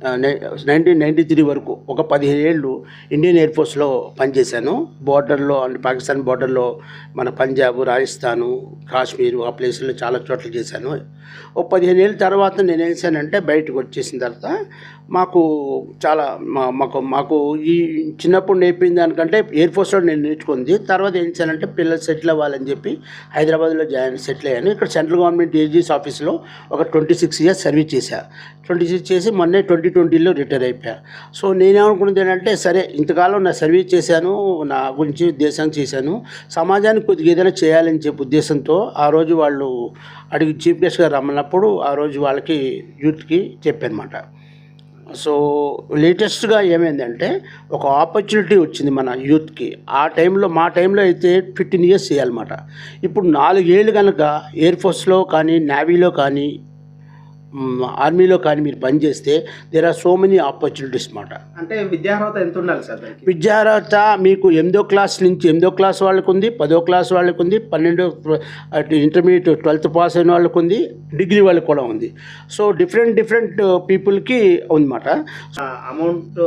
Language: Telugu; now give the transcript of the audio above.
1993 వరకు ఒక 15 ఏళ్ళు ఇండియన్ ఎయిర్ ఫోర్స్లో పనిచేశాను. బోర్డర్లో అంటే పాకిస్తాన్ బోర్డర్లో మన పంజాబ్, రాజస్థాను, కాశ్మీరు ఆ ప్లేసుల్లో చాలా చోట్ల చేశాను. ఓ 15 ఏళ్ళ తర్వాత నేనేం చేశానంటే బయటకు వచ్చేసిన తర్వాత మాకు చాలా మాకు ఈ చిన్నప్పుడు నేర్పిన దానికంటే ఎయిర్ ఫోర్స్లో నేను నేర్చుకుంది. తర్వాత ఏం చేశానంటే పిల్లలు సెటిల్ అవ్వాలని చెప్పి హైదరాబాద్లో సెటిల్ అయ్యాను. ఇక్కడ సెంట్రల్ గవర్నమెంట్ ఏజీఎస్ ఆఫీస్లో ఒక 26 ఇయర్స్ సర్వీస్ చేశాను. 26 చేసి మొన్నే 2020లో రిటైర్ అయిపోయా. సో నేనేమనుకున్నది ఏంటంటే సరే ఇంతకాలం నా సర్వీస్ చేశాను, నా గురించి దేశానికి చేశాను, సమాజానికి కొద్దిగా ఏదైనా చేయాలని చెప్పి ఉద్దేశంతో ఆ రోజు వాళ్ళు అడిగి చీఫ్ గెస్ట్గా రమ్మన్నప్పుడు ఆ రోజు వాళ్ళకి యూత్కి చెప్పానమాట. సో లేటెస్ట్గా ఏమైందంటే ఒక ఆపర్చునిటీ వచ్చింది మన యూత్కి. మా టైంలో అయితే 15 ఇయర్స్ చేయాలన్నమాట. ఇప్పుడు 4 ఏళ్ళు కనుక ఎయిర్ ఫోర్స్లో కానీ, నేవీలో కానీ, ఆర్మీలో కానీ మీరు పనిచేస్తే there are so many opportunities మాట. అంటే విద్యార్హత ఎంత ఉండాలి సార్ దానికి? విద్యార్హత మీకు 8వ క్లాస్ నుంచి 8వ క్లాస్ వాళ్ళకు ఉంది, 10వ క్లాస్ వాళ్ళకు ఉంది, 12 ఇంటర్మీడియట్ 12th పాస్ అయిన వాళ్ళకు ఉంది, డిగ్రీ వాళ్ళకి కూడా ఉంది. సో డిఫరెంట్ పీపుల్కి ఉందన్నమాట. అమౌంట్